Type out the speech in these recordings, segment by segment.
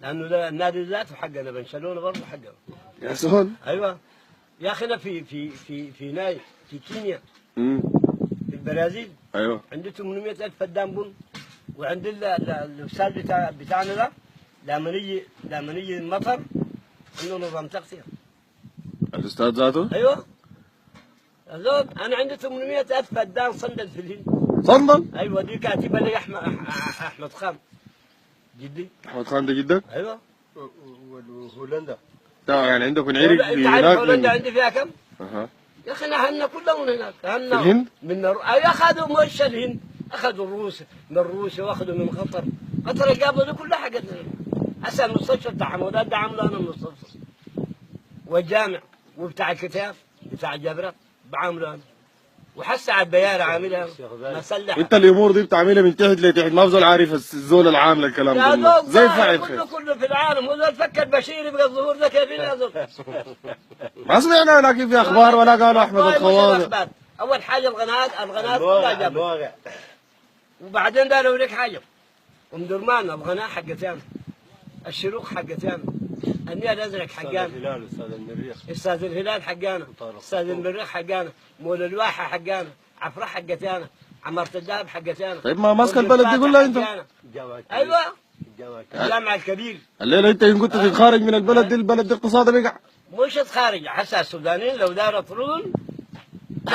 لانه ده النادي ذاته حقنا، برشلونه برضه حقنا. يا سهل. ايوه يا اخي، انا في ناي في كينيا، في البرازيل. ايوه عندي 800,000 فدان بن، وعند الاستاذ بتاعنا ده لما يجي المطر عنده نظام تغطيه. الاستاذ ذاته. ايوه الزول، انا عندي 800,000 فدان صندل في الهند. صندل. ايوه دي كاتبه لي احمد خان جدي. احمد خان ده جدك؟ ايوه. وهولندا. يعني عندكم عرق انت عارف هناك هولندا عندي فيها كم؟ اها. يا اخي اهلنا كلهم هناك، اهلنا في الهند؟ اخذوا مش الهند، اخذوا من روسيا واخذوا من قطر. قطر جابوا دي كلها حقتنا. هسه المستشفى بتاع حمودات ده عامله انا المستشفى، والجامع وبتاع الكتاب بتاع الجبرة بعامله انا، وحسه على البيارة عاملها مسلح. انت الامور دي بتعملها من تحت لتحت، ما بزول عارف الزول العام للكلام يا ده زول زي فاعل كله خير. في العالم، وزول فكر بشير يبقى الظهور ده كيف يا زول؟ ما سمعنا ولا كيف في اخبار ولا قالوا احمد الخواضع. اول حاجه القناه كلها جابت، وبعدين قالوا لك حاجه، ام درمان القناه حقتنا، الشروق حقتنا، النيل الازرق حقانا، الهلال استاذ المريخ، استاذ الهلال حقانا، استاذ المريخ حقانا، مول الواحه حقانا، عفره حقتنا، عماره الذهب حقتنا. طيب ما ماسك البلد دي كلها انت. ايوه الجامع الكبير. الليله انت ان كنت تتخارج من البلد دي، البلد دي اقتصادها بقع. مش تخارج، حتى السودانيين لو داروا يطردون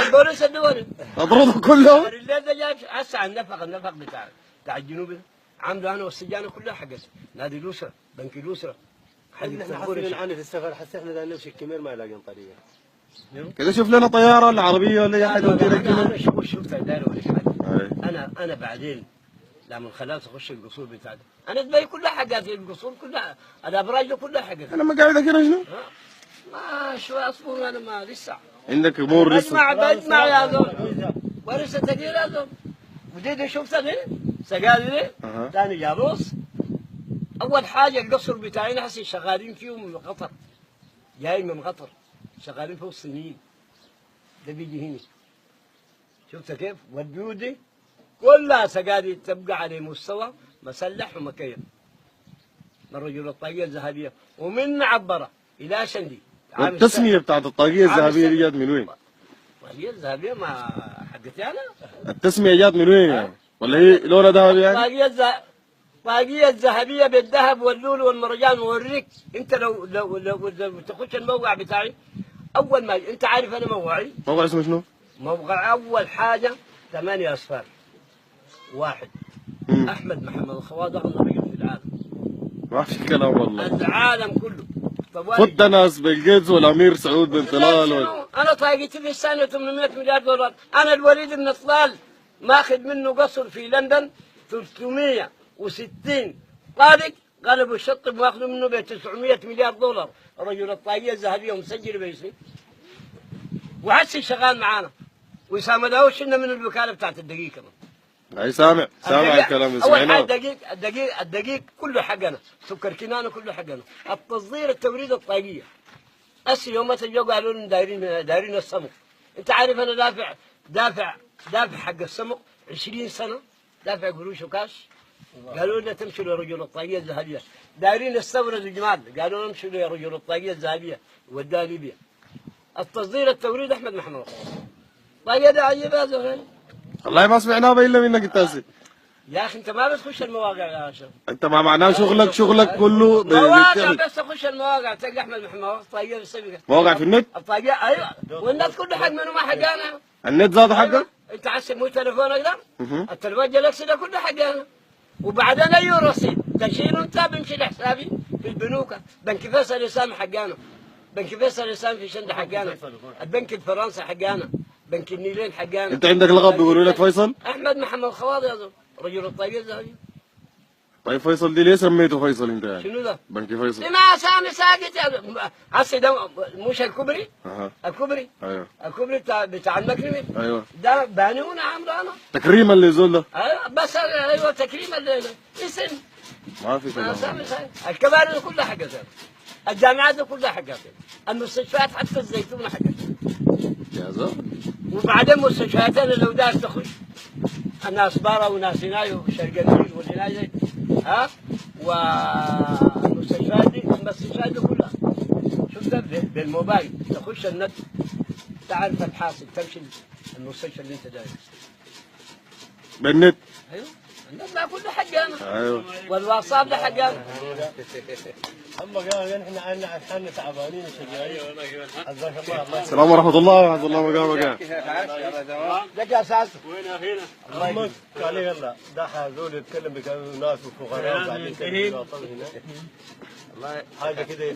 البوليس الدولي اطردوا كلهم. الليل ده جاي هسه النفق بتاع الجنوب ده عامله انا والسجانه كلها حقتي، نادي الاسره، بنك الاسره. احنا حاسين نعاني في السفر، حسينا بدنا نمشي الكمير ما لاقيين طريقه. كده شوف لنا طياره ولا عربيه ولا اي حاجه انا شفت دايره ولا حاجه. انا بعدين لما خلصت اخش القصور بتاعتي، انا دبي كلها حقاتي، القصور كلها، الابراج كلها حقاتي. انا ما قاعد كده شنو؟ ما شو اصبر، انا ما لسه عندك امور لسه. بجمع يا زول، ولسه ثقيل يا زول. ودي شفتها دي سقالي دي ثاني جالوس. اول حاجه القصر بتاعي ناس شغالين فيه من قطر، جاي من قطر شغالين فيه الصينيين، ده بيجي هنا. شفت كيف؟ والبيوت دي كلها سقالي تبقى على مستوى مسلح ومكيف من رجل الطاقيه الذهبيه، ومن عبره الى شندي. التسميه بتاعت الطاقيه الذهبيه دي جات من وين؟ الطاقيه الذهبيه ما حقتي انا. التسميه جات من وين يعني؟ ولا هي لونها ذهبي يعني؟ الطاقيه الذهبيه بالذهب واللؤلؤ والمرجان، ووريك انت لو تخش الموقع بتاعي. اول ما انت عارف انا موقعي، موقع اسمه شنو؟ موقع اول حاجه 8 اصفار واحد. احمد محمد الخواضع اغنى رجل في العالم. ما في كلام والله. العالم كله. خد ناس بيل جيتس والامير سعود بن طلال انا طاقتي في السنه 800 مليار دولار. انا الوليد بن طلال ماخذ منه قصر في لندن 360 طالق، قلبوا الشطب واخذوا منه ب 900 مليار دولار. رجل الطاقيه الذهبيه ومسجل باسمي، وهسه شغال معانا، وسام داوش من الوكاله بتاعت الدقيق كمان. اي سامع الكلام اللي اول سمعناه. حاجه الدقيق كله حقنا، سكر كنانه كله حقنا، التصدير التوريد الطاقيه. هسه يوم ما تجوا قالوا لنا دايرين السمك. انت عارف انا دافع حق السمك 20 سنه، دافع قروش وكاش. قالوا لنا تمشوا لرجل الطاقيه الذهبيه، دايرين يستوردوا جمال، قالوا لنا امشوا لرجل الطاقيه الذهبيه وداها ليبيا. التصدير التوريد احمد محمد الطاقيه ده عجيبه يا زلمه. والله ما سمعناه الا منك انت هسه. يا اخي انت ما بتخش المواقع يا شيخ. انت ما معناه شغلك كله مواقع بس تخش المواقع تلقى احمد محمد الطاقيه بالسبيكه. مواقع في النت؟ الطاقيه ايوه، والناس كله حق منه ما حقانا. النت ذاته حقك؟ أيوة. انت عسى مو تليفونك ده؟ التليفون جالكسي ده كله حقانا. وبعدين اي رصيد تشيله انت بيمشي لحسابي في البنوك. بنك فيصل الاسلام حقانا، بنك فيصل الاسلام في شنده حقانا، البنك الفرنسي حقانا، بنك النيلين حقانا. انت عندك لقب بيقولوا لك فيصل؟ احمد محمد الخواضي يا زلمه، رجل الطاقيه الذهبيه. طيب فيصل دي ليه سميته فيصل انت يعني؟ شنو ده؟ بنك فيصل. ما سامي ساكت يا هسه ده مش الكوبري؟ الكوبري؟ ايوه الكوبري بتاع المكرمه؟ ايوه ده بانيونا عامله انا. تكريما للزول ده؟ ايوه بس ايوه تكريما اسم. ما في كلام. سامي ساكت. الكباري كلها حقتها، الجامعات كلها حقتها، المستشفيات حتى الزيتونه حقتها. يا زلمه. وبعدين مستشفياتنا لو دار تخش الناس بارا وناس هناي وشرق النيل والهناي ها والمستشفيات دي كلها شفتها بالموبايل، تخش النت تعرف تحاسب تمشي المستشفى اللي انت داير. بالنت. ايوه النت ده كله حقنا. ايوه. والواتساب ده حقنا. اما قال احنا تعبانين وشقيانين. السلام ورحمة الله ورحمة الله وبركاته. لك يا اساس وين اخينا؟ امك قال لي يلا ده هذول يتكلم بكلام ناس وفقراء وبعدين كده هنا. حاجه كده